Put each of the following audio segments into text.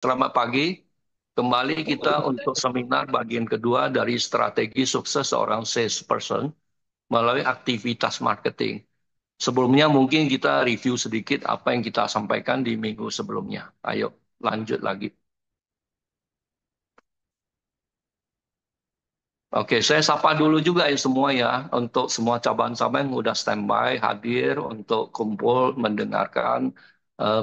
Selamat pagi. Kembali kita untuk seminar bagian kedua dari strategi sukses seorang salesperson melalui aktivitas marketing. Sebelumnya mungkin kita review sedikit apa yang kita sampaikan di minggu sebelumnya. Ayo lanjut lagi. Oke, saya sapa dulu juga ya semua ya, untuk semua cabang-cabang yang udah standby hadir untuk kumpul mendengarkan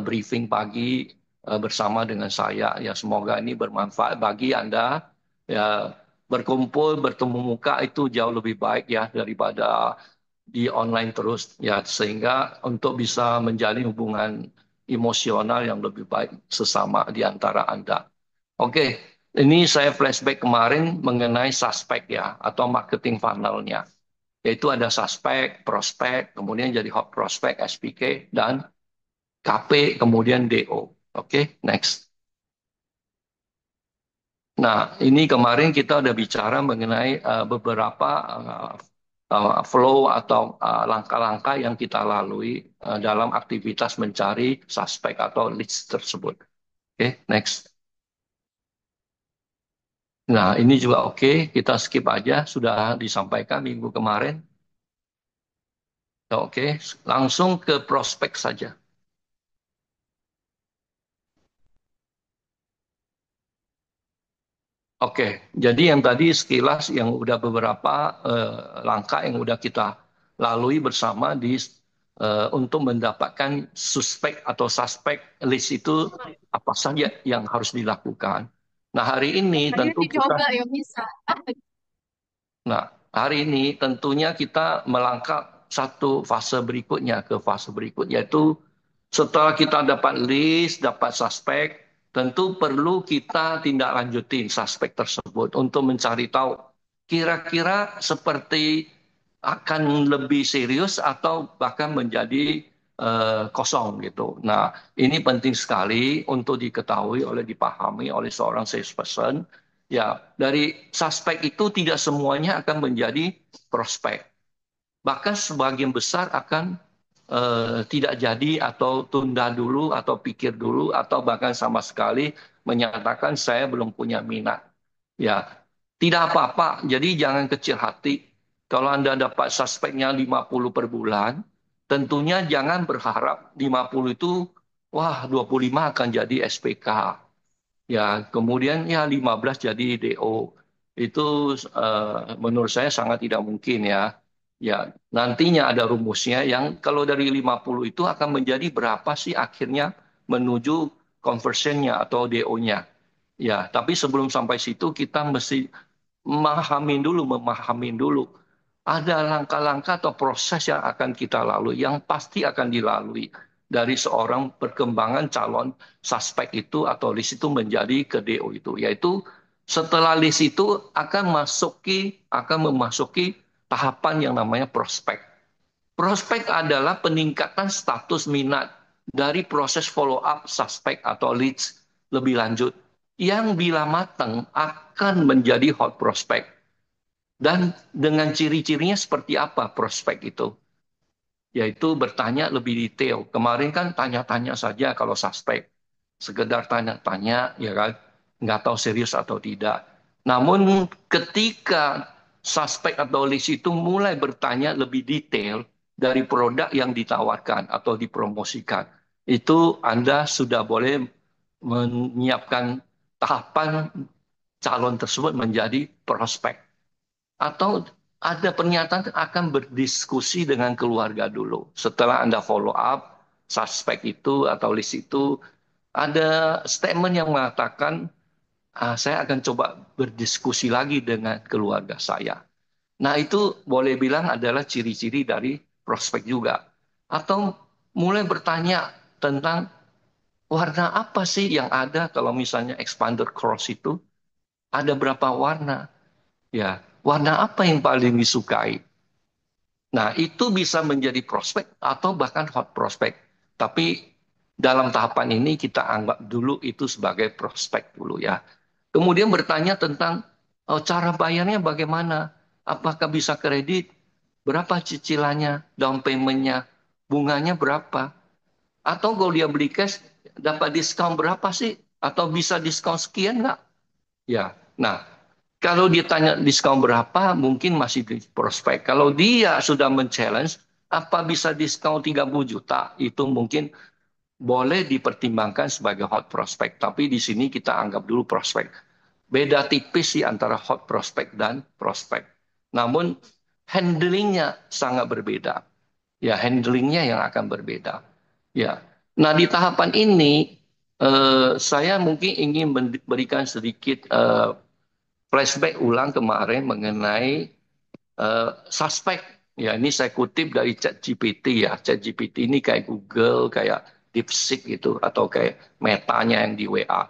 briefing pagi bersama dengan saya. Ya, semoga ini bermanfaat bagi Anda. Ya, berkumpul, bertemu muka itu jauh lebih baik ya daripada di online terus ya, sehingga untuk bisa menjalin hubungan emosional yang lebih baik sesama di antara Anda. Oke, ini saya flashback kemarin mengenai suspek ya, atau marketing funnel-nya. Yaitu ada suspek, prospek, kemudian jadi hot prospect, SPK, dan KP, kemudian DO. Oke, next. Nah, ini kemarin kita udah bicara mengenai beberapa flow atau langkah-langkah yang kita lalui dalam aktivitas mencari suspek atau leads tersebut. Oke, next. Nah, ini juga oke, kita skip aja, sudah disampaikan minggu kemarin. Oke, langsung ke prospek saja. Oke, jadi yang tadi sekilas yang udah beberapa langkah yang udah kita lalui bersama untuk mendapatkan suspek atau suspek list itu apa saja yang harus dilakukan. Nah, hari ini Ayo tentu kita dicoba ya bisa. Nah, hari ini tentunya kita melangkah satu fase berikutnya ke fase berikutnya, yaitu setelah kita dapat list, dapat suspek, tentu perlu kita tindak lanjutin suspek tersebut untuk mencari tahu kira-kira seperti akan lebih serius atau bahkan menjadi kosong gitu. Nah, ini penting sekali untuk diketahui dipahami oleh seorang salesperson. Ya, dari suspek itu tidak semuanya akan menjadi prospek. Bahkan sebagian besar akan tidak jadi atau tunda dulu atau pikir dulu atau bahkan sama sekali menyatakan saya belum punya minat. Ya, tidak apa-apa. Jadi jangan kecil hati. Kalau Anda dapat suspeknya 50 per bulan, tentunya jangan berharap 50 itu, wah 25 akan jadi SPK. Ya, kemudian ya 15 jadi DO. Itu menurut saya sangat tidak mungkin ya. Ya, nantinya ada rumusnya yang kalau dari 50 itu akan menjadi berapa sih akhirnya menuju conversionnya atau DO-nya. Ya, tapi sebelum sampai situ kita mesti memahami dulu. Ada langkah-langkah atau proses yang akan kita lalui, yang pasti akan dilalui dari seorang perkembangan calon suspek itu atau list itu menjadi ke DO itu, yaitu setelah list itu akan memasuki tahapan yang namanya prospek. Prospek adalah peningkatan status minat dari proses follow up suspek atau leads lebih lanjut yang bila matang akan menjadi hot prospect. Dan dengan ciri-cirinya seperti apa prospek itu? Yaitu bertanya lebih detail. Kemarin kan tanya-tanya saja kalau suspek. Sekedar tanya-tanya, ya kan? Nggak tahu serius atau tidak. Namun ketika suspek atau list itu mulai bertanya lebih detail dari produk yang ditawarkan atau dipromosikan, itu Anda sudah boleh menyiapkan tahapan calon tersebut menjadi prospek. Atau ada pernyataan akan berdiskusi dengan keluarga dulu. Setelah Anda follow up, suspek itu atau list itu, ada statement yang mengatakan, saya akan coba berdiskusi lagi dengan keluarga saya. Nah, itu boleh bilang adalah ciri-ciri dari prospek juga. Atau mulai bertanya tentang warna apa sih yang ada kalau misalnya expander cross itu, ada berapa warna? Ya, warna apa yang paling disukai? Nah, itu bisa menjadi prospek atau bahkan hot prospek. Tapi dalam tahapan ini kita anggap dulu itu sebagai prospek dulu ya. Kemudian bertanya tentang cara bayarnya bagaimana? Apakah bisa kredit? Berapa cicilannya? Down payment-nya? Bunganya berapa? Atau kalau dia beli cash, dapat diskon berapa sih? Atau bisa diskon sekian nggak? Ya, nah kalau ditanya diskon berapa, mungkin masih di prospek. Kalau dia sudah men-challenge, apa bisa diskon 30 juta? Itu mungkin boleh dipertimbangkan sebagai hot prospect. Tapi di sini kita anggap dulu prospek. Beda tipis sih antara hot prospect dan prospek. Namun handlingnya sangat berbeda. Ya, handlingnya yang akan berbeda. Ya. Nah, di tahapan ini saya mungkin ingin memberikan sedikit flashback ulang kemarin mengenai suspek. Ya, ini saya kutip dari ChatGPT ya. ChatGPT ini kayak Google, kayak DeepSeek gitu, atau kayak metanya yang di WA.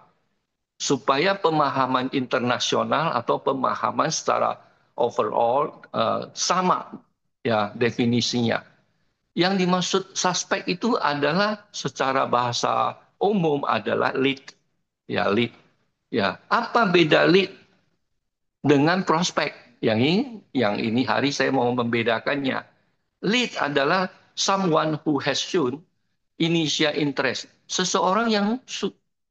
Supaya pemahaman internasional atau pemahaman secara overall sama ya definisinya. Yang dimaksud suspek itu adalah secara bahasa umum adalah lead. Ya, lead. Ya, apa beda lead dengan prospek? Yang ini hari saya mau membedakannya. Lead adalah someone who has shown initial interest. Seseorang yang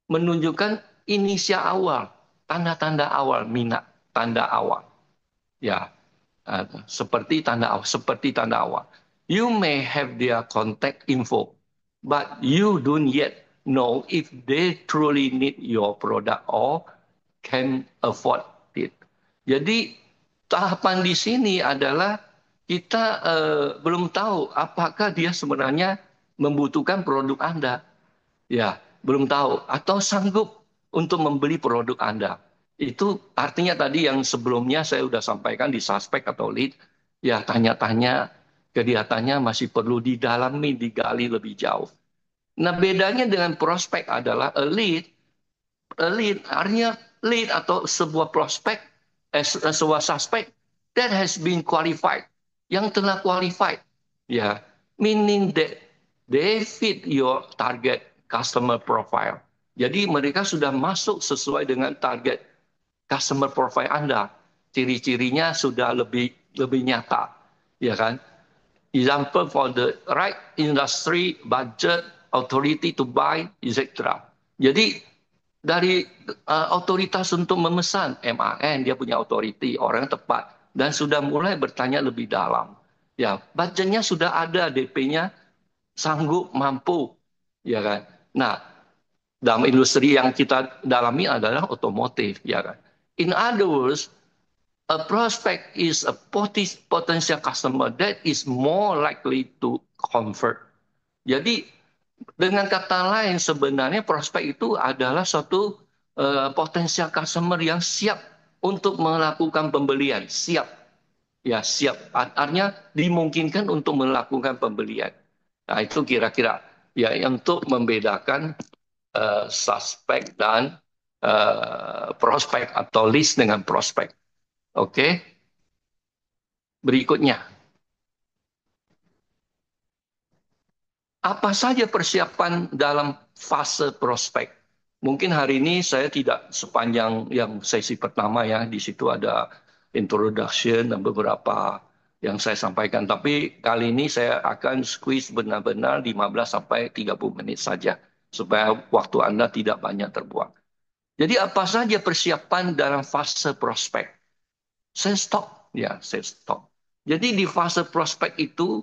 menunjukkan inisial awal, tanda-tanda awal minat, tanda awal. Ya, seperti tanda awal. You may have their contact info, but you don't yet know if they truly need your product or can afford it. Jadi tahapan di sini adalah kita belum tahu apakah dia sebenarnya membutuhkan produk Anda. Ya, belum tahu atau sanggup untuk membeli produk Anda. Itu artinya tadi yang sebelumnya saya sudah sampaikan di suspek atau lead, ya tanya-tanya kelihatannya masih perlu didalami, digali lebih jauh. Nah, bedanya dengan prospek adalah a lead artinya lead atau sebuah prospek, sebuah suspek that has been qualified, yang telah qualified, ya, meaning that they fit your target customer profile. Jadi mereka sudah masuk sesuai dengan target customer profile Anda. Ciri-cirinya sudah lebih lebih nyata, ya kan? Example for the right industry, budget, authority to buy, etc. Jadi dari otoritas untuk memesan, MAN, dia punya authority, orang yang tepat, dan sudah mulai bertanya lebih dalam. Ya, budgetnya sudah ada, DP-nya sanggup, mampu, ya kan. Nah, dalam industri yang kita dalami adalah otomotif, ya kan. In other words, a prospect is a potential customer that is more likely to convert. Jadi dengan kata lain sebenarnya prospek itu adalah suatu potensial customer yang siap untuk melakukan pembelian, siap. Ya, siap. Artinya dimungkinkan untuk melakukan pembelian. Nah, itu kira-kira ya untuk membedakan suspek dan prospek atau list dengan prospek. Oke, berikutnya. Apa saja persiapan dalam fase prospek? Mungkin hari ini saya tidak sepanjang yang sesi pertama ya, di situ ada introduction dan beberapa yang saya sampaikan. Tapi kali ini saya akan squeeze benar-benar 15 sampai 30 menit saja supaya waktu Anda tidak banyak terbuang. Jadi apa saja persiapan dalam fase prospek? Saya stop. Jadi di fase prospek itu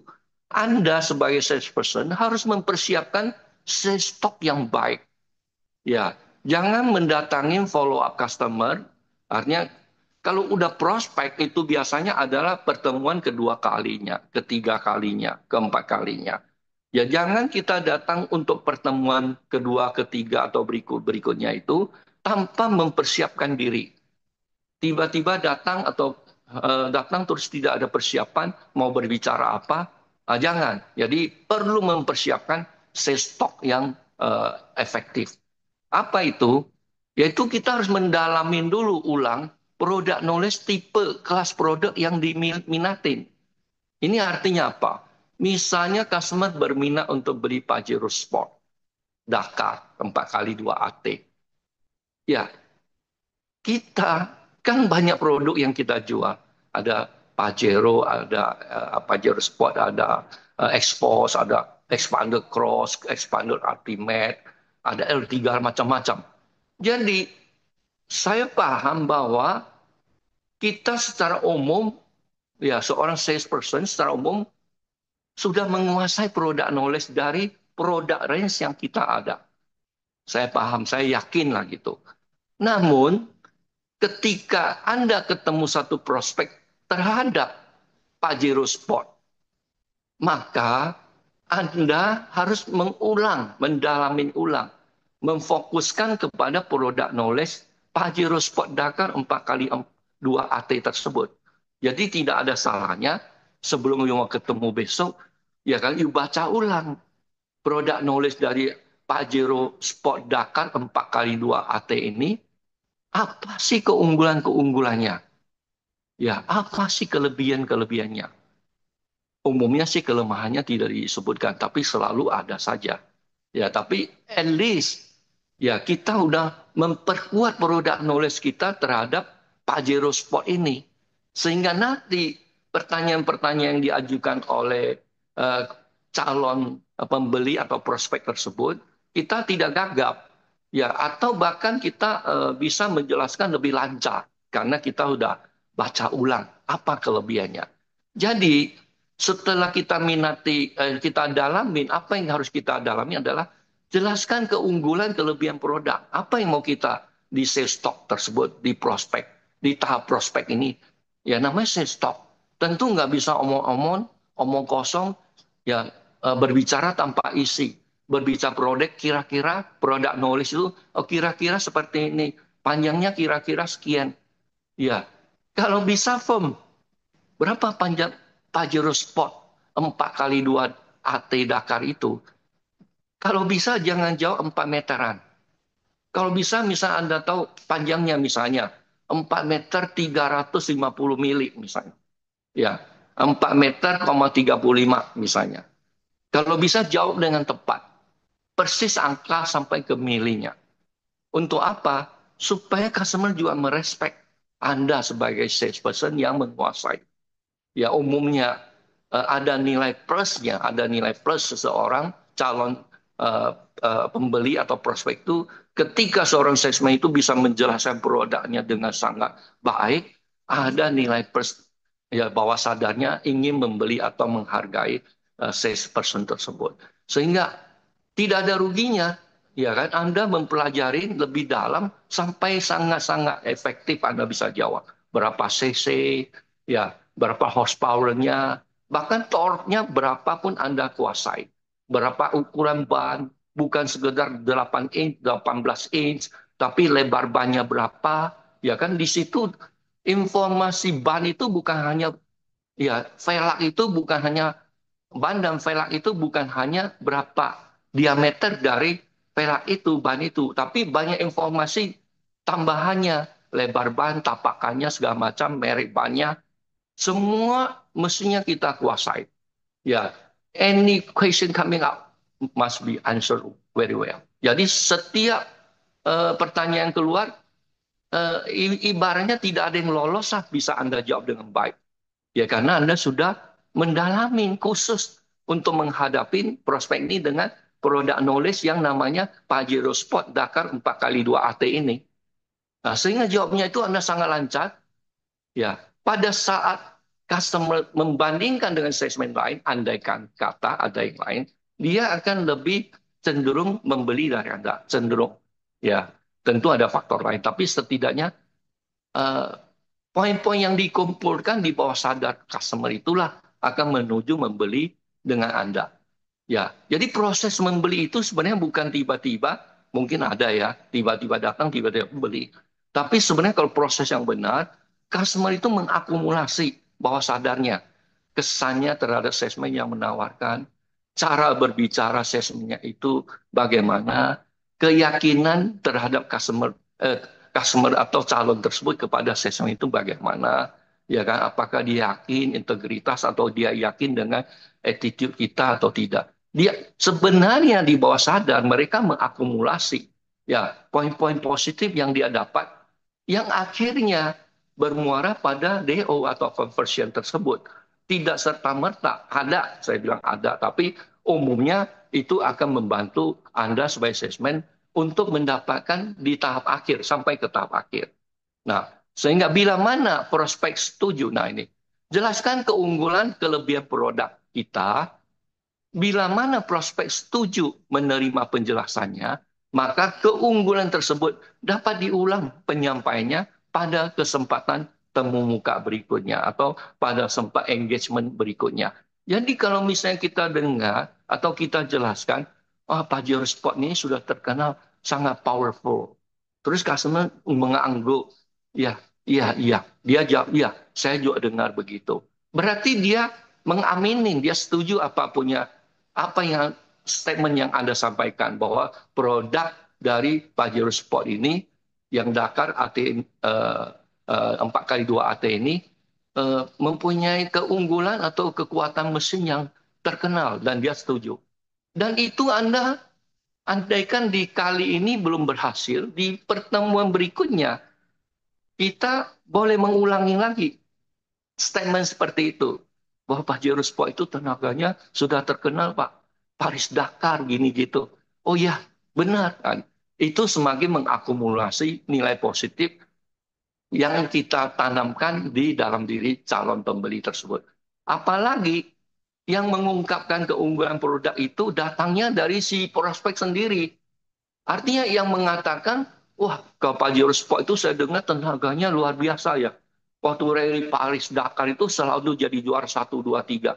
Anda sebagai salesperson harus mempersiapkan sales stock yang baik. Ya, jangan mendatangi follow up customer. Artinya kalau udah prospek itu biasanya adalah pertemuan kedua kalinya, ketiga kalinya, keempat kalinya. Ya jangan kita datang untuk pertemuan kedua, ketiga atau berikutnya itu tanpa mempersiapkan diri. Tiba-tiba datang atau datang terus tidak ada persiapan mau berbicara apa, jangan. Jadi perlu mempersiapkan sales stock yang efektif. Apa itu? Yaitu kita harus mendalamin dulu ulang produk knowledge tipe kelas produk yang diminatin. Ini artinya apa? Misalnya customer berminat untuk beli Pajero Sport, Dakar 4x2 AT. Ya, kita kan banyak produk yang kita jual. Ada Pajero, ada Pajero Sport, ada Expos, ada Expander Cross, Expander Ultimate, ada L3 macam-macam. Jadi saya paham bahwa kita secara umum, ya seorang salesperson secara umum sudah menguasai product knowledge dari product range yang kita ada. Saya paham, saya yakin lah gitu. Namun, ketika Anda ketemu satu prospek terhadap Pajero Sport, maka Anda harus mengulang, mendalamin ulang, memfokuskan kepada produk knowledge Pajero Sport Dakar 4x2 AT tersebut. Jadi tidak ada salahnya sebelum you mau ketemu besok, ya kan, you baca ulang produk knowledge dari Pajero Sport Dakar 4x2 AT ini, apa sih keunggulan-keunggulannya? Ya, apa sih kelebihan-kelebihannya? Umumnya sih kelemahannya tidak disebutkan, tapi selalu ada saja. Ya, tapi at least ya kita udah memperkuat produk knowledge kita terhadap Pajero Sport ini. Sehingga nanti pertanyaan-pertanyaan yang diajukan oleh eh, calon pembeli atau prospek tersebut, kita tidak gagap. Ya, atau bahkan kita bisa menjelaskan lebih lancar karena kita udah baca ulang apa kelebihannya. Jadi setelah kita minati, kita dalamin, apa yang harus kita dalami adalah jelaskan keunggulan, kelebihan produk. Apa yang mau kita di sales talk tersebut, di prospek, di tahap prospek ini. Ya namanya sales talk. Tentu nggak bisa omong-omong, omong kosong, ya berbicara tanpa isi. Berbicara produk, kira-kira produk knowledge itu, oh kira-kira seperti ini. Panjangnya kira-kira sekian. Ya, kalau bisa firm, berapa panjang Pajero Sport 4x2 AT Dakar itu? Kalau bisa jangan jauh 4 meteran. Kalau bisa misal Anda tahu panjangnya misalnya 4 meter 350 mili misalnya. Ya, 4 meter, 35 misalnya. Kalau bisa jauh dengan tepat. Persis angka sampai ke milinya. Untuk apa? Supaya customer juga merespek Anda sebagai salesperson yang menguasai. Ya umumnya ada nilai plusnya, ada nilai plus seseorang calon uh, pembeli atau prospek itu ketika seorang salesman itu bisa menjelaskan produknya dengan sangat baik, ada nilai plus ya bawah sadarnya ingin membeli atau menghargai salesperson tersebut. Sehingga tidak ada ruginya, ya kan? Anda mempelajari lebih dalam sampai sangat-sangat efektif Anda bisa jawab berapa cc, ya berapa horsepower-nya, bahkan torque-nya berapapun Anda kuasai. Berapa ukuran ban, bukan sekedar 8 inch, 18 inch, tapi lebar bannya berapa, ya kan di situ informasi ban itu bukan hanya ya velg itu bukan hanya ban dan velg itu bukan hanya berapa diameter dari velg itu, ban itu, tapi banyak informasi tambahannya, lebar ban, tapakannya, segala macam, merek bannya, semua mestinya kita kuasai. Ya, any question coming up must be answered very well. Jadi setiap pertanyaan keluar, ibaratnya tidak ada yang lolos lah bisa Anda jawab dengan baik. Ya karena Anda sudah mendalami khusus untuk menghadapi prospek ini dengan produk knowledge yang namanya Pajero Sport Dakar 4x2 AT ini. Nah, sehingga jawabnya itu Anda sangat lancar. Ya, pada saat customer membandingkan dengan salesman lain, andaikan kata ada yang lain, dia akan lebih cenderung membeli dari Anda, cenderung. Ya, tentu ada faktor lain, tapi setidaknya eh, poin-poin yang dikumpulkan di bawah sadar customer itulah akan menuju membeli dengan Anda. Ya, jadi proses membeli itu sebenarnya bukan tiba-tiba, mungkin ada ya, tiba-tiba datang, tiba-tiba beli. Tapi sebenarnya kalau proses yang benar, customer itu mengakumulasi bawah sadarnya kesannya terhadap salesman yang menawarkan, cara berbicara salesman itu bagaimana, keyakinan terhadap customer atau calon tersebut kepada salesman itu bagaimana, ya kan? Apakah dia yakin integritas atau dia yakin dengan attitude kita atau tidak? Dia sebenarnya di bawah sadar mereka mengakumulasi ya poin-poin positif yang dia dapat yang akhirnya bermuara pada DO atau conversion tersebut. Tidak serta-merta, saya bilang ada, tapi umumnya itu akan membantu Anda sebagai salesman untuk mendapatkan di tahap akhir, sampai ke tahap akhir. Nah, sehingga bila mana prospek setuju, nah ini, jelaskan keunggulan kelebihan produk kita. Bila mana prospek setuju menerima penjelasannya, maka keunggulan tersebut dapat diulang penyampaiannya pada kesempatan temu muka berikutnya atau pada sempat engagement berikutnya. Jadi kalau misalnya kita dengar atau kita jelaskan, Pajero Sport ini sudah terkenal sangat powerful. Terus customer mengangguk, ya, iya, iya. Dia jawab, iya, saya juga dengar begitu. Berarti dia mengaminin, dia setuju apa yang statement yang Anda sampaikan bahwa produk dari Pajero Sport ini yang Dakar AT 4x2 AT ini mempunyai keunggulan atau kekuatan mesin yang terkenal dan dia setuju. Dan itu Anda andaikan di kali ini belum berhasil, di pertemuan berikutnya kita boleh mengulangi lagi statement seperti itu. Bahwa Pajero Sport itu tenaganya sudah terkenal, Pak. Paris Dakar gini gitu. Oh ya, benar kan. Itu semakin mengakumulasi nilai positif yang kita tanamkan di dalam diri calon pembeli tersebut. Apalagi yang mengungkapkan keunggulan produk itu datangnya dari si prospek sendiri. Artinya yang mengatakan, wah, ke Pajero Sport itu saya dengar tenaganya luar biasa ya. Waktu rally Paris Dakar itu selalu jadi juara 1, 2, 3.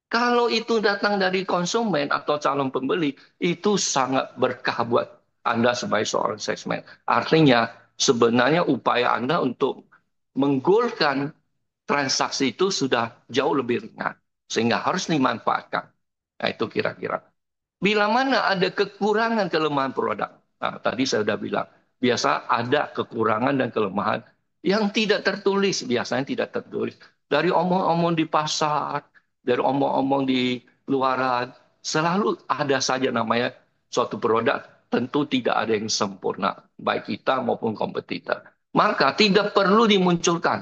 Kalau itu datang dari konsumen atau calon pembeli, itu sangat berkah buat Anda sebagai seorang salesman. Artinya sebenarnya upaya Anda untuk menggolkan transaksi itu sudah jauh lebih ringan. Sehingga harus dimanfaatkan. Nah itu kira-kira. Bila mana ada kekurangan kelemahan produk, nah, tadi saya sudah bilang, biasa ada kekurangan dan kelemahan yang tidak tertulis, biasanya tidak tertulis. Dari omong-omong di pasar, dari omong-omong di luaran, selalu ada saja namanya suatu produk, tentu tidak ada yang sempurna, baik kita maupun kompetitor. Maka tidak perlu dimunculkan.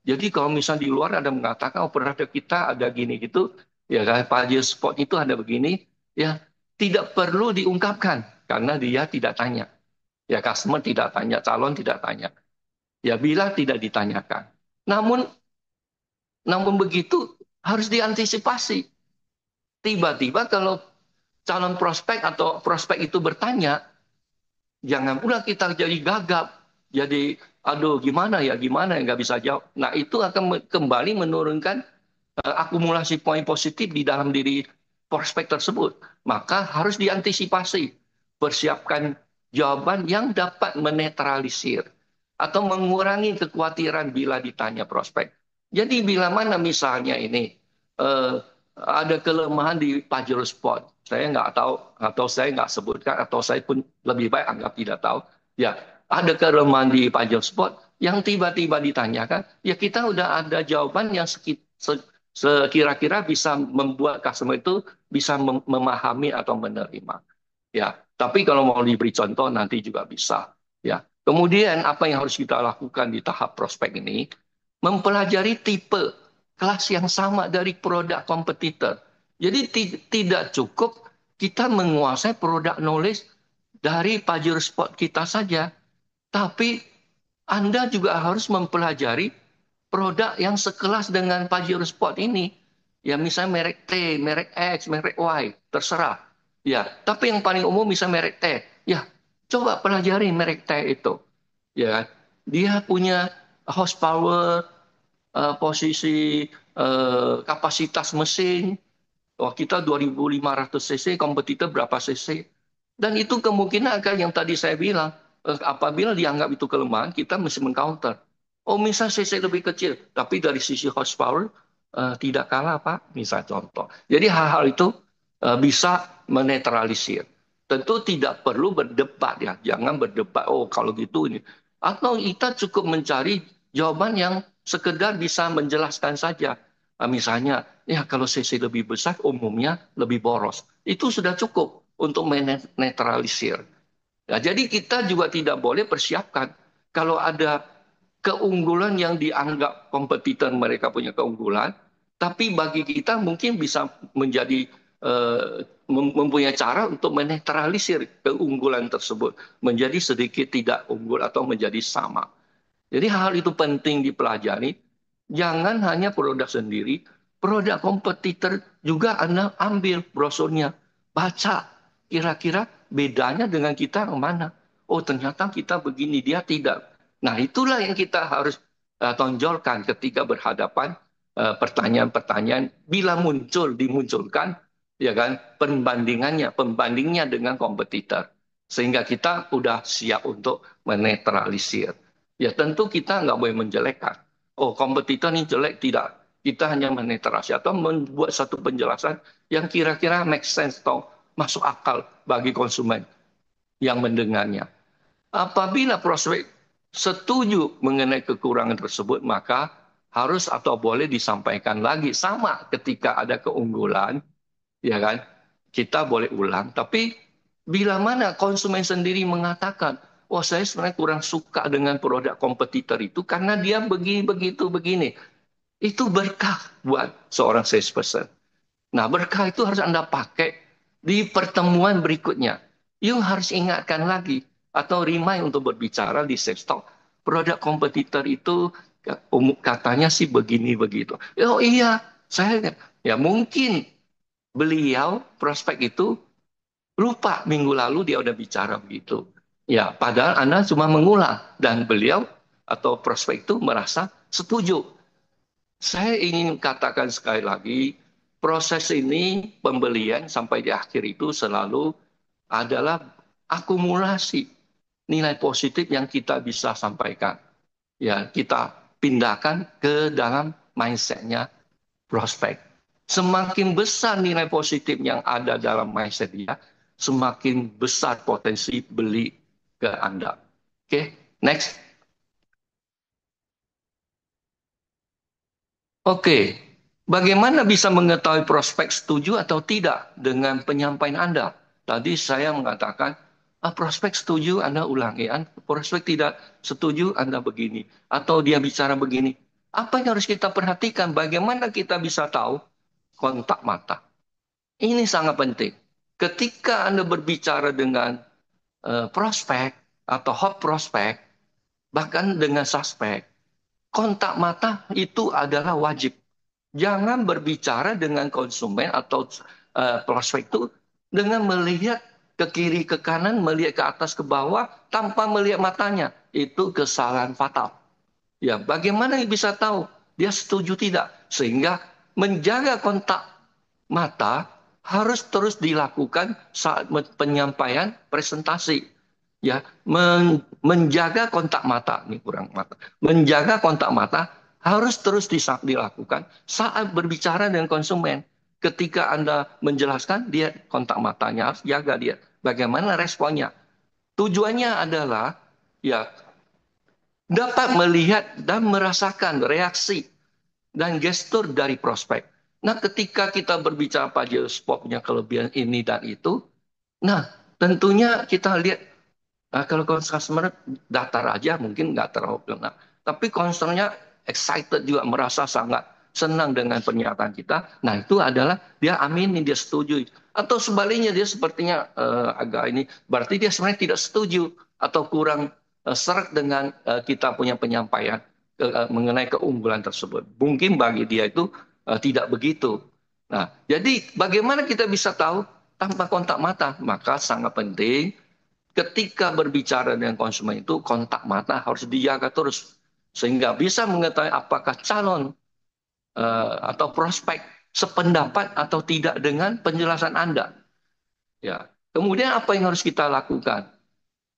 Jadi kalau misalnya di luar ada mengatakan, oh produk kita ada gini gitu, ya kan, Pajero Sport itu ada begini, ya tidak perlu diungkapkan karena dia tidak tanya. Ya customer tidak tanya, calon tidak tanya. Ya bila tidak ditanyakan. Namun begitu harus diantisipasi. Tiba-tiba kalau calon prospek atau prospek itu bertanya, jangan pula kita jadi gagap. Jadi aduh gimana ya nggak bisa jawab. Nah itu akan kembali menurunkan akumulasi poin positif di dalam diri prospek tersebut. Maka harus diantisipasi. Persiapkan jawaban yang dapat menetralisir atau mengurangi kekhawatiran bila ditanya prospek. Jadi bila mana misalnya ini eh, ada kelemahan di Pajero Sport, saya nggak tahu atau saya nggak sebutkan atau saya pun lebih baik anggap tidak tahu. Ya, ada kelemahan di Pajero Sport yang tiba-tiba ditanyakan, ya kita udah ada jawaban yang sekira-kira bisa membuat customer itu bisa memahami atau menerima. Ya, tapi kalau mau diberi contoh nanti juga bisa. Ya, kemudian apa yang harus kita lakukan di tahap prospek ini? Mempelajari tipe kelas yang sama dari produk kompetitor. Jadi tidak cukup kita menguasai produk knowledge dari Pajero Sport kita saja, tapi Anda juga harus mempelajari produk yang sekelas dengan Pajero Sport ini. Ya misalnya merek T, merek X, merek Y, terserah. Ya, tapi yang paling umum misalnya merek T. Ya, coba pelajari merek T itu. Ya, dia punya horsepower, posisi kapasitas mesin. Wah, kita 2.500 cc, kompetitor berapa cc. Dan itu kemungkinan akan yang tadi saya bilang, apabila dianggap itu kelemahan, kita mesti mengcounter. Oh, misal cc lebih kecil, tapi dari sisi horsepower tidak kalah, Pak. Misal contoh. Jadi hal-hal itu bisa menetralisir. Tentu tidak perlu berdebat ya, jangan berdebat. Oh, kalau gitu ini. Atau kita cukup mencari jawaban yang sekedar bisa menjelaskan saja. Misalnya, ya kalau cc lebih besar umumnya lebih boros. Itu sudah cukup untuk menetralisir. Nah, jadi kita juga tidak boleh persiapkan kalau ada keunggulan yang dianggap kompetitor mereka punya keunggulan, tapi bagi kita mungkin bisa menjadi mempunyai cara untuk menetralisir keunggulan tersebut menjadi sedikit tidak unggul atau menjadi sama. Jadi hal itu penting dipelajari. Jangan hanya produk sendiri, produk kompetitor juga Anda ambil brosurnya. Baca, kira-kira bedanya dengan kita yang mana. Oh ternyata kita begini, dia tidak. Nah itulah yang kita harus tonjolkan ketika berhadapan pertanyaan-pertanyaan bila dimunculkan, ya kan, pembandingnya dengan kompetitor. Sehingga kita udah siap untuk menetralisir. Ya tentu kita nggak boleh menjelekkan. Oh kompetitor ini jelek, tidak. Kita hanya menetrasi atau membuat satu penjelasan yang kira-kira make sense atau masuk akal bagi konsumen yang mendengarnya. Apabila prospek setuju mengenai kekurangan tersebut, maka harus atau boleh disampaikan lagi. Sama ketika ada keunggulan, ya kan? Kita boleh ulang, tapi bila mana konsumen sendiri mengatakan, oh saya sebenarnya kurang suka dengan produk kompetitor itu karena dia begini, begitu, begini. Itu berkah buat seorang salesperson. Nah, berkah itu harus Anda pakai di pertemuan berikutnya. You harus ingatkan lagi atau remind untuk berbicara di sales talk. Produk kompetitor itu katanya sih begini begitu. Oh iya, saya ya mungkin beliau prospek itu lupa minggu lalu dia udah bicara begitu. Ya, padahal Anda cuma mengulang dan beliau atau prospek itu merasa setuju. Saya ingin katakan sekali lagi, proses ini pembelian sampai di akhir itu selalu adalah akumulasi nilai positif yang kita bisa sampaikan. Ya, kita pindahkan ke dalam mindsetnya prospek. Semakin besar nilai positif yang ada dalam mindset dia, semakin besar potensi beli ke Anda. Oke, next. Oke, bagaimana bisa mengetahui prospek setuju atau tidak dengan penyampaian Anda? Tadi saya mengatakan, prospek setuju Anda ulangi, prospek tidak setuju Anda begini, atau dia bicara begini. Apa yang harus kita perhatikan? Bagaimana kita bisa tahu kontak mata? Ini sangat penting. Ketika Anda berbicara dengan prospek atau hot prospek, bahkan dengan suspek, kontak mata itu adalah wajib. Jangan berbicara dengan konsumen atau prospek itu dengan melihat ke kiri, ke kanan, melihat ke atas, ke bawah, tanpa melihat matanya. Itu kesalahan fatal. Ya, bagaimana bisa tahu dia setuju tidak? Sehingga menjaga kontak mata harus terus dilakukan saat penyampaian presentasi. Ya, menjaga kontak mata ini kurang mata. Menjaga kontak mata harus terus dilakukan saat berbicara dengan konsumen. Ketika Anda menjelaskan, dia kontak matanya harus jaga dia. Bagaimana responnya? Tujuannya adalah ya dapat melihat dan merasakan reaksi dan gestur dari prospek. Nah, ketika kita berbicara Pak Spot punya kelebihan ini dan itu, nah tentunya kita lihat kalau customer datar aja mungkin nggak terlalu kena. Tapi concernnya excited juga merasa sangat senang dengan pernyataan kita. Nah itu adalah dia aminin, dia setuju. Atau sebaliknya dia sepertinya agak ini, berarti dia sebenarnya tidak setuju atau kurang serak dengan kita punya penyampaian mengenai keunggulan tersebut. Mungkin bagi dia itu tidak begitu. Nah, jadi bagaimana kita bisa tahu tanpa kontak mata? Maka sangat penting ketika berbicara dengan konsumen itu kontak mata harus dijaga terus sehingga bisa mengetahui apakah calon atau prospek sependapat atau tidak dengan penjelasan Anda. Ya. Kemudian apa yang harus kita lakukan?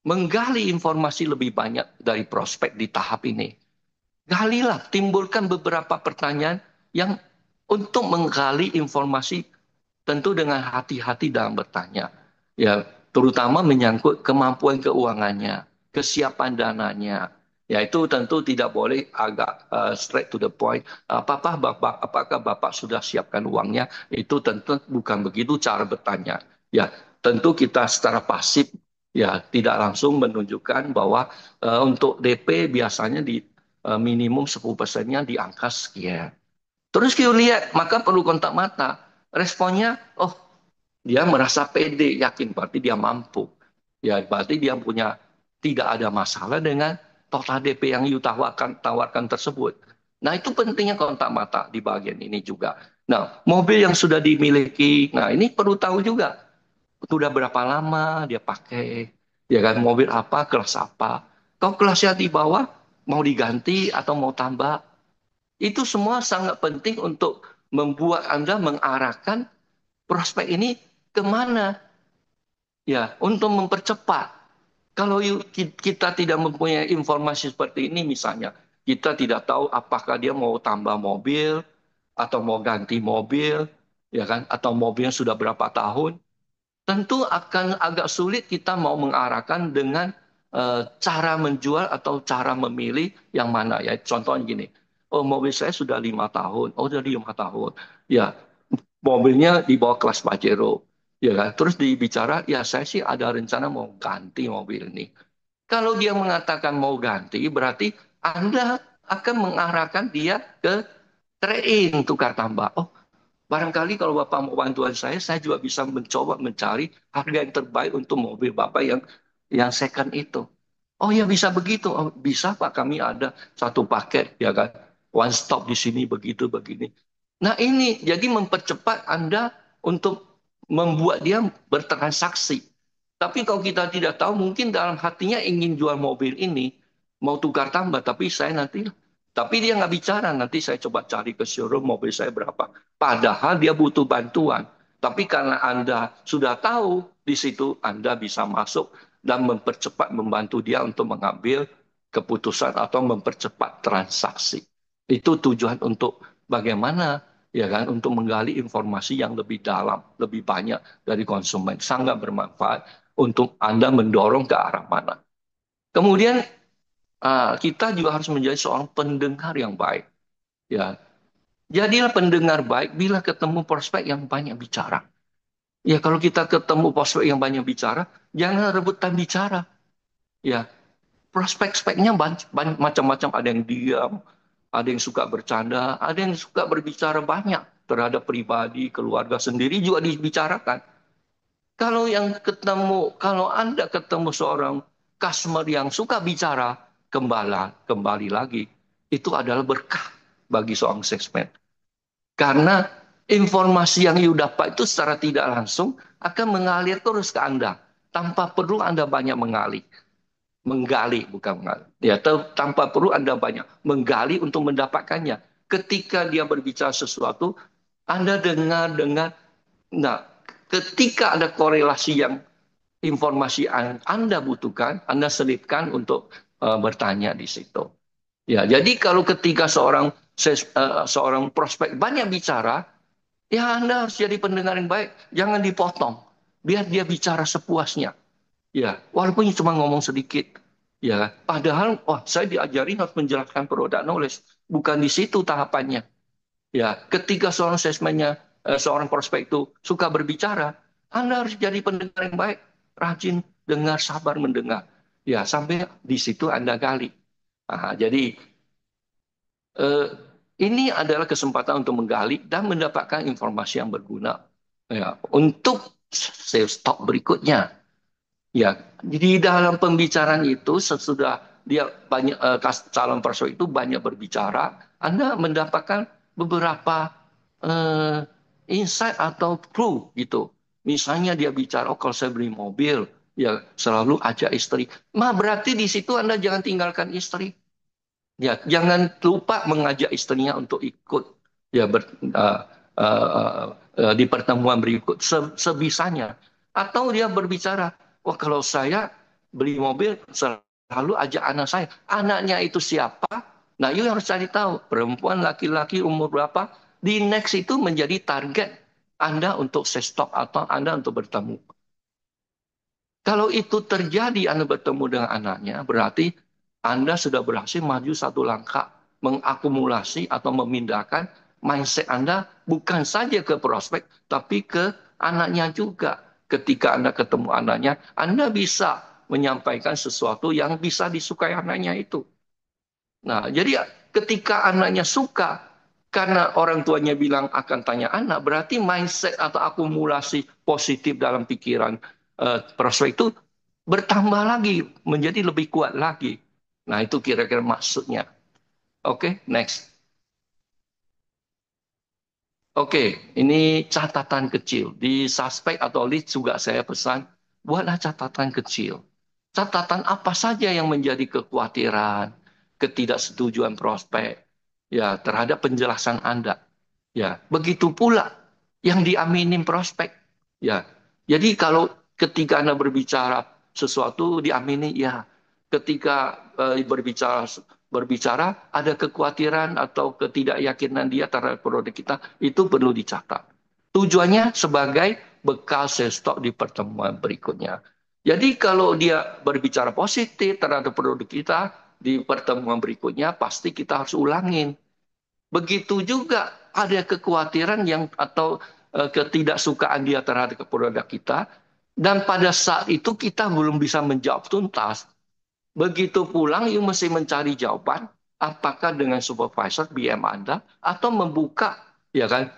Menggali informasi lebih banyak dari prospek di tahap ini. Galilah, timbulkan beberapa pertanyaan yang untuk menggali informasi tentu dengan hati-hati dalam bertanya. Ya, terutama menyangkut kemampuan keuangannya, kesiapan dananya. Ya, itu tentu tidak boleh agak straight to the point. Apakah Bapak sudah siapkan uangnya? Itu tentu bukan begitu cara bertanya. Ya, tentu kita secara pasif ya tidak langsung menunjukkan bahwa untuk DP biasanya di minimum 10%-nya di angka sekian. Terus kita lihat, maka perlu kontak mata. Responnya, oh Dia merasa pede, yakin, berarti dia mampu. Ya, berarti dia punya tidak ada masalah dengan total DP yang you tawarkan tersebut. Nah, itu pentingnya kontak mata di bagian ini juga. Nah, mobil yang sudah dimiliki, nah ini perlu tahu juga sudah berapa lama dia pakai, ya kan mobil apa, kelas apa. Kalau kelasnya di bawah, mau diganti atau mau tambah, itu semua sangat penting untuk membuat Anda mengarahkan prospek ini kemana, ya, untuk mempercepat. Kalau kita tidak mempunyai informasi seperti ini, misalnya, kita tidak tahu apakah dia mau tambah mobil, atau mau ganti mobil, ya kan, atau mobilnya sudah berapa tahun, tentu akan agak sulit kita mau mengarahkan dengan cara menjual atau cara memilih yang mana ya. Contohnya gini, oh mobil saya sudah 5 tahun, oh sudah 5 tahun, ya mobilnya di bawah kelas Pajero, ya kan. Terus dibicara, ya saya sih ada rencana mau ganti mobil ini. Kalau dia mengatakan mau ganti, berarti Anda akan mengarahkan dia ke trade-in, tukar tambah. Oh, barangkali kalau Bapak mau bantuan saya juga bisa mencoba mencari harga yang terbaik untuk mobil Bapak yang second itu. Oh ya bisa begitu. Oh, bisa Pak, kami ada satu paket ya kan. One stop di sini begitu begini. Nah ini jadi mempercepat Anda untuk membuat dia bertransaksi. Tapi kalau kita tidak tahu, mungkin dalam hatinya ingin jual mobil ini, mau tukar tambah, tapi saya nanti, tapi dia nggak bicara, nanti saya coba cari ke showroom mobil saya berapa. Padahal dia butuh bantuan. Tapi karena Anda sudah tahu, di situ Anda bisa masuk dan mempercepat, membantu dia untuk mengambil keputusan atau mempercepat transaksi. Itu tujuan untuk bagaimana, ya kan, untuk menggali informasi yang lebih dalam, lebih banyak dari konsumen. Sangat bermanfaat untuk Anda mendorong ke arah mana. Kemudian kita juga harus menjadi seorang pendengar yang baik. Ya, jadilah pendengar baik bila ketemu prospek yang banyak bicara. Ya, kalau kita ketemu prospek yang banyak bicara, jangan rebutan bicara. Ya, prospek-speknya macam-macam. Ada yang diam, ada yang suka bercanda, ada yang suka berbicara banyak terhadap pribadi, keluarga sendiri juga dibicarakan. Kalau Anda ketemu seorang customer yang suka bicara, kembali lagi, itu adalah berkah bagi seorang salesman. Karena informasi yang you dapat itu secara tidak langsung akan mengalir terus ke Anda. Tanpa perlu Anda banyak menggali, bukan mengali. Ya, tanpa perlu Anda banyak menggali untuk mendapatkannya. Ketika dia berbicara sesuatu, Anda dengar. Nah, ketika ada korelasi yang informasi Anda butuhkan, Anda selipkan untuk bertanya di situ. Ya, jadi kalau ketika seorang prospek banyak bicara, ya Anda harus jadi pendengar yang baik, jangan dipotong. Biar dia bicara sepuasnya. Ya, walaupun cuma ngomong sedikit. Ya, padahal saya diajarin harus menjelaskan produk knowledge, bukan di situ tahapannya. Ya, ketika seorang prospek itu suka berbicara, Anda harus jadi pendengar yang baik, rajin dengar, sabar mendengar. Ya, sampai di situ Anda gali. Nah, jadi eh, ini adalah kesempatan untuk menggali dan mendapatkan informasi yang berguna ya untuk sales talk berikutnya. Ya, di dalam pembicaraan itu sesudah dia banyak calon prospek itu banyak berbicara, Anda mendapatkan beberapa eh, insight atau clue gitu. Misalnya dia bicara, oh kalau saya beli mobil, ya selalu ajak istri. Berarti di situ Anda jangan tinggalkan istri. Ya, jangan lupa mengajak istrinya untuk ikut ya di pertemuan berikut sebisanya. Atau dia berbicara, wah kalau saya beli mobil selalu ajak anak saya. Anaknya itu siapa? Nah, you harus cari tahu perempuan, laki-laki, umur berapa. Di next itu menjadi target Anda untuk sestok atau Anda untuk bertemu. Kalau itu terjadi Anda bertemu dengan anaknya, berarti Anda sudah berhasil maju satu langkah, mengakumulasi atau memindahkan mindset Anda bukan saja ke prospek, tapi ke anaknya juga. Ketika Anda ketemu anaknya, Anda bisa menyampaikan sesuatu yang bisa disukai anaknya itu. Nah, jadi ketika anaknya suka, Karena orang tuanya bilang akan tanya anak, berarti mindset atau akumulasi positif dalam pikiran prospek itu bertambah lagi, menjadi lebih kuat lagi. Nah, itu kira-kira maksudnya. Oke, next. Oke, ini catatan kecil. Di suspek atau lead juga saya pesan, buatlah catatan kecil. Catatan apa saja yang menjadi kekhawatiran, ketidaksetujuan prospek, ya terhadap penjelasan Anda. Ya, begitu pula yang diaminin prospek. Ya, jadi kalau ketika Anda berbicara sesuatu diamini, ya. Ketika berbicara ada kekhawatiran atau ketidakyakinan dia terhadap produk kita, itu perlu dicatat. Tujuannya sebagai bekal sales talk di pertemuan berikutnya. Jadi kalau dia berbicara positif terhadap produk kita di pertemuan berikutnya, pasti kita harus ulangin. Begitu juga ada kekhawatiran yang atau ketidaksukaan dia terhadap produk kita, dan pada saat itu kita belum bisa menjawab tuntas. Begitu pulang, you mesti mencari jawaban, apakah dengan supervisor BM Anda atau membuka, ya kan,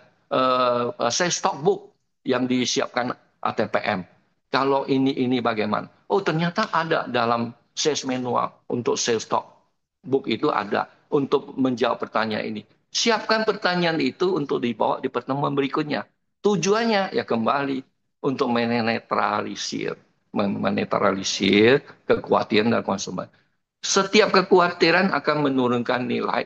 sales stockbook yang disiapkan ATPM. Kalau ini bagaimana? Oh, ternyata ada dalam sales manual untuk sales stockbook itu ada untuk menjawab pertanyaan ini. Siapkan pertanyaan itu untuk dibawa di pertemuan berikutnya. Tujuannya ya kembali untuk menetralisir kekhawatiran dan konsumen. Setiap kekhawatiran akan menurunkan nilai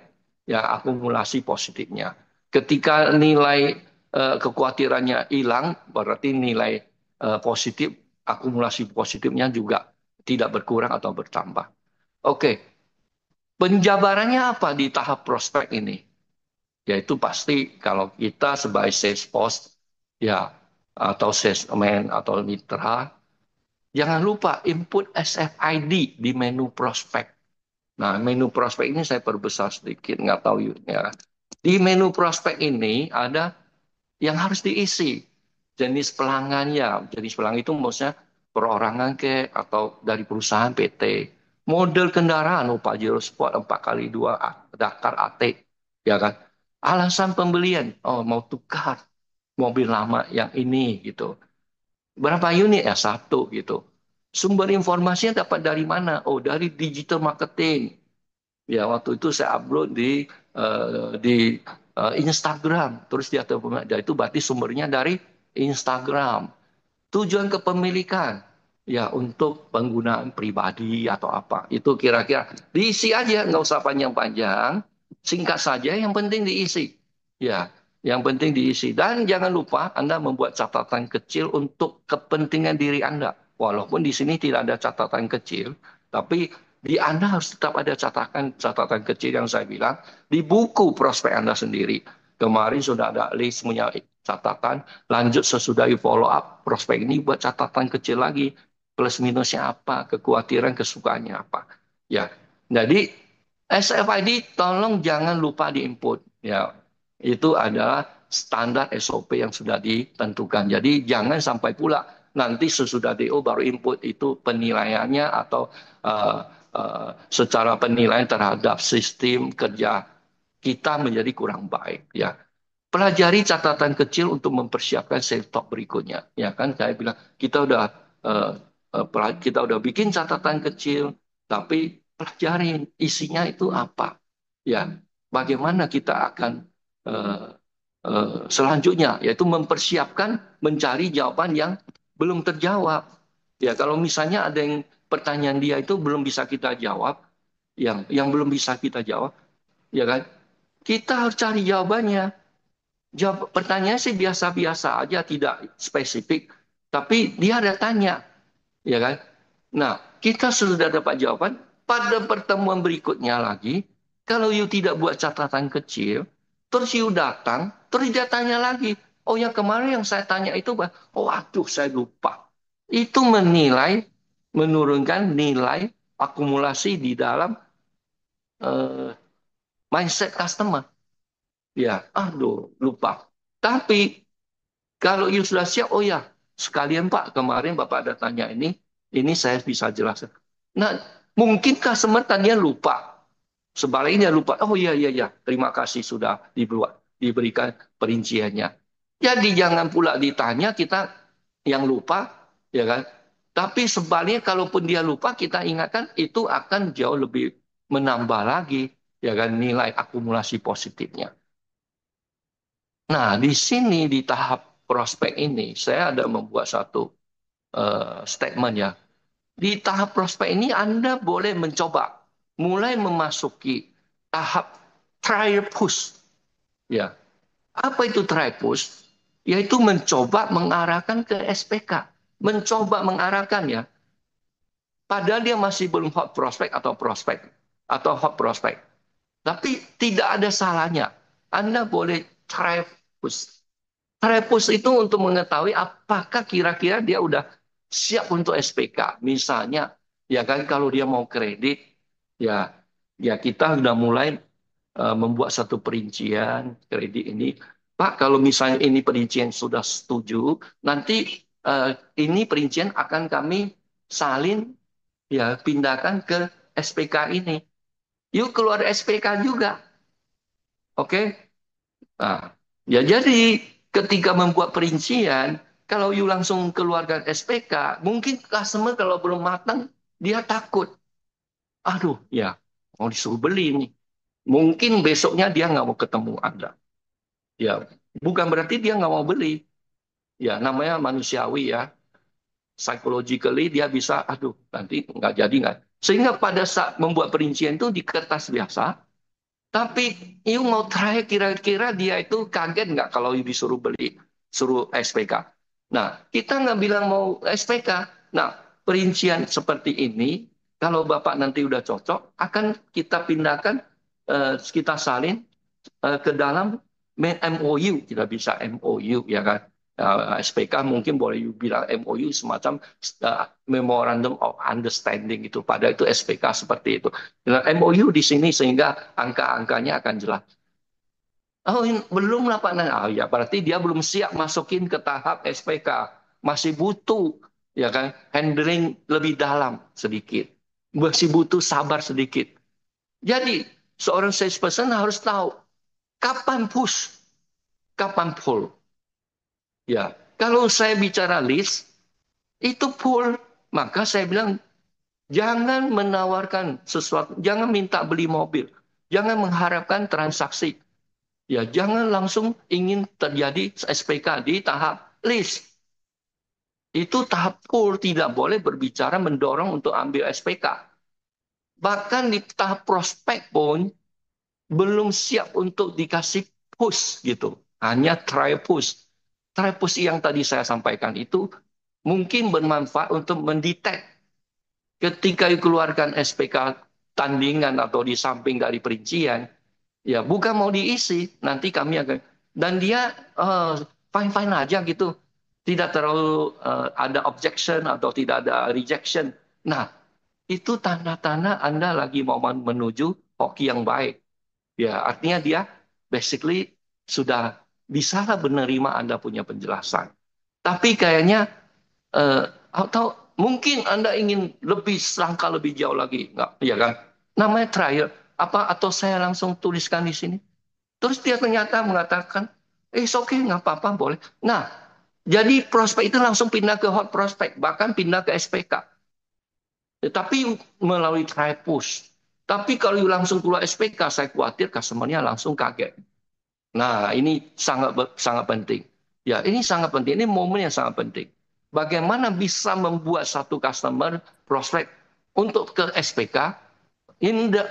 ya akumulasi positifnya. Ketika nilai kekhawatirannya hilang, berarti nilai positif akumulasi positifnya juga tidak berkurang atau bertambah. Oke, penjabarannya apa di tahap prospek ini? Yaitu pasti kalau kita sebagai sales force ya atau salesman atau mitra, jangan lupa input SFID di menu prospek. Nah, menu prospek ini saya perbesar sedikit, nggak tahu ya. Di menu prospek ini ada yang harus diisi. Jenis pelanggannya. Jenis pelanggan itu maksudnya perorangan ke atau dari perusahaan PT. Model kendaraan, Pajero Sport 4x2 daftar AT. Ya kan? Alasan pembelian, oh mau tukar mobil lama yang ini gitu. Berapa unit ya? Satu gitu. Sumber informasinya dapat dari mana? Oh, dari digital marketing. Ya, waktu itu saya upload di Instagram. Terus dia tahu itu berarti sumbernya dari Instagram. Tujuan kepemilikan ya untuk penggunaan pribadi atau apa. Itu kira-kira diisi aja, nggak usah panjang-panjang. Singkat saja, yang penting diisi. Ya, yang penting diisi. Dan jangan lupa Anda membuat catatan kecil untuk kepentingan diri Anda. Walaupun di sini tidak ada catatan kecil, tapi di Anda harus tetap ada catatan kecil yang saya bilang di buku prospek Anda sendiri. Kemarin sudah ada list punya catatan, lanjut sesudah follow up prospek ini buat catatan kecil lagi, plus minusnya apa, kekhawatiran kesukaannya apa. Ya, jadi SFID tolong jangan lupa diinput. Ya, itu adalah standar SOP yang sudah ditentukan. Jadi jangan sampai pula nanti sesudah DO baru input, itu penilaiannya atau uh, secara penilaian terhadap sistem kerja kita menjadi kurang baik. Ya, pelajari catatan kecil untuk mempersiapkan sales talk berikutnya. Ya kan, saya bilang uh, kita udah bikin catatan kecil, tapi pelajarin isinya itu apa. Ya, bagaimana kita akan uh, selanjutnya, yaitu mempersiapkan mencari jawaban yang belum terjawab. Ya, kalau misalnya ada yang pertanyaan dia itu belum bisa kita jawab, yang belum bisa kita jawab, ya kan? Kita harus cari jawabannya. Jawab pertanyaan sih biasa-biasa aja, tidak spesifik, tapi dia ada tanya, ya kan? Nah, kita sudah dapat jawaban pada pertemuan berikutnya lagi. Kalau you tidak buat catatan kecil, terus you datang, terus dia tanya lagi. Oh, yang kemarin yang saya tanya itu, oh, aduh, saya lupa. Itu menurunkan nilai akumulasi di dalam uh, mindset customer. Ya, aduh, lupa. Tapi kalau you sudah siap, oh ya, sekalian Pak, kemarin Bapak ada tanya ini saya bisa jelaskan. Nah, mungkinkah customer tadinya lupa? Sebaliknya lupa, oh iya, iya, iya, terima kasih sudah dibuat. diberikan perinciannya. Jadi jangan pula ditanya kita yang lupa, ya kan? Tapi sebaliknya kalaupun dia lupa, kita ingatkan itu akan jauh lebih menambah lagi, ya kan, nilai akumulasi positifnya. Nah, di sini di tahap prospek ini, saya ada membuat satu statement ya. Di tahap prospek ini Anda boleh mencoba mulai memasuki tahap trial push. Ya, apa itu trial push? Yaitu mencoba mengarahkan ke SPK, mencoba mengarahkan ya. Padahal dia masih belum hot prospek atau hot prospek. Tapi tidak ada salahnya. Anda boleh try push. Try push itu untuk mengetahui apakah kira-kira dia udah siap untuk SPK. Misalnya, ya kan kalau dia mau kredit, ya ya kita udah mulai membuat satu perincian kredit ini. Pak, kalau misalnya ini perincian sudah setuju, nanti ini perincian akan kami salin, ya pindahkan ke SPK ini. Yuk keluar SPK juga, oke? Nah, ya jadi ketika membuat perincian, kalau you langsung keluarkan SPK, mungkin customer kalau belum matang, dia takut. Aduh, ya mau disuruh beli nih. Mungkin besoknya dia nggak mau ketemu Anda. Ya, bukan berarti dia nggak mau beli. Ya, namanya manusiawi ya. Psychologically dia bisa, aduh, nanti nggak jadi nggak. Sehingga pada saat membuat perincian itu di kertas biasa, tapi you mau try kira-kira dia itu kaget nggak kalau you disuruh beli, suruh SPK. Nah, kita nggak bilang mau SPK. Nah, perincian seperti ini, kalau Bapak nanti udah cocok, akan kita pindahkan, kita salin ke dalam MOU. Kita bisa MOU, ya kan. SPK mungkin boleh bilang MOU semacam Memorandum of Understanding itu. Pada itu SPK seperti itu. Dengan MOU di sini sehingga angka-angkanya akan jelas. Oh, belum lah Pak. Oh ya, berarti dia belum siap masukin ke tahap SPK. Masih butuh, ya kan, handling lebih dalam sedikit. Masih butuh sabar sedikit. Jadi, seorang salesperson harus tahu kapan push, kapan pull. Ya, kalau saya bicara list, itu pull, maka saya bilang jangan menawarkan sesuatu, jangan minta beli mobil, jangan mengharapkan transaksi. Ya, jangan langsung ingin terjadi SPK di tahap list. Itu tahap pull, tidak boleh berbicara mendorong untuk ambil SPK. Bahkan di tahap prospek pun belum siap untuk dikasih push gitu. Hanya try push. Try push yang tadi saya sampaikan itu mungkin bermanfaat untuk mendetek ketika dikeluarkan SPK tandingan atau di samping dari perincian, ya bukan mau diisi, nanti kami akan, dan dia fine fine aja gitu, tidak terlalu ada objection atau tidak ada rejection. Nah, itu tanda-tanda Anda lagi mau menuju hoki yang baik. Ya, artinya dia basically sudah bisa menerima Anda punya penjelasan. Tapi kayaknya atau mungkin Anda ingin lebih langkah lebih jauh lagi, nggak? Ya kan? Namanya trial. Apa atau saya langsung tuliskan di sini? Terus dia ternyata mengatakan, oke, nggak apa-apa, boleh. Nah, jadi prospek itu langsung pindah ke hot prospect, bahkan pindah ke SPK. Tapi melalui try push. Tapi kalau langsung keluar SPK, saya khawatir customer-nya langsung kaget. Nah, ini sangat sangat penting. Ya, ini sangat penting. Ini momen yang sangat penting. Bagaimana bisa membuat satu customer prospek untuk ke SPK?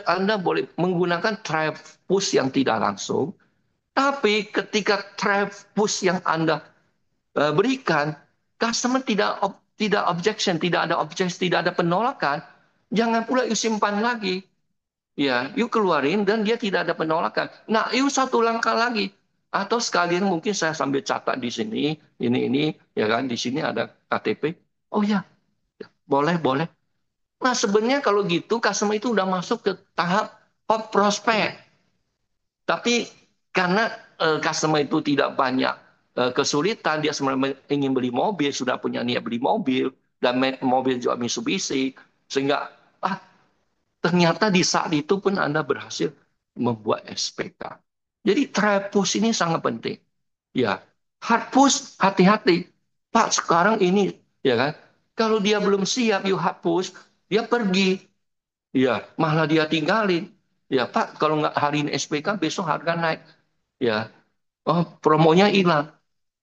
Anda boleh menggunakan try push yang tidak langsung. Tapi ketika try push yang Anda berikan, customer tidak objection, tidak ada objection, tidak ada penolakan, jangan pula simpan lagi. Ya, you keluarin dan dia tidak ada penolakan. Nah, you satu langkah lagi. Atau sekalian mungkin saya sambil catat di sini, ini, ya kan, di sini ada KTP. Oh ya, boleh, boleh. Nah, sebenarnya kalau gitu, customer itu udah masuk ke tahap hot prospect. Tapi karena customer itu tidak banyak kesulitan, dia sebenarnya ingin beli mobil, sudah punya niat beli mobil, dan mobil juga Mitsubishi, sehingga ternyata di saat itu pun Anda berhasil membuat SPK. Jadi try push ini sangat penting. Ya, hard push hati-hati. Pak, sekarang ini ya kan. Kalau dia belum siap, you hard push, dia pergi. Ya, malah dia tinggalin. Ya, Pak, kalau nggak hari ini SPK, besok harga naik. Ya, oh, promonya hilang.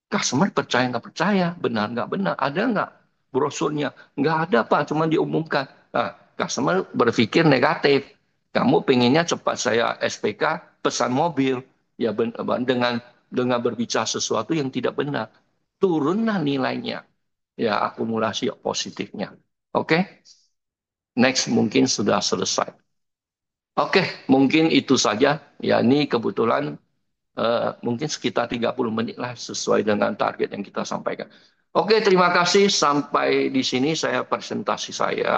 Customer percaya nggak percaya, benar nggak benar, ada nggak brosurnya? Nggak ada Pak, cuma diumumkan. Nah, customer berpikir negatif. Kamu pengennya cepat saya SPK, pesan mobil, ya dengan berbicara sesuatu yang tidak benar, turunlah nilainya, ya akumulasi positifnya. Oke, next mungkin sudah selesai. Oke, mungkin itu saja. Ya, ini kebetulan mungkin sekitar 30 menit lah sesuai dengan target yang kita sampaikan. Oke, terima kasih. Sampai di sini saya presentasi saya.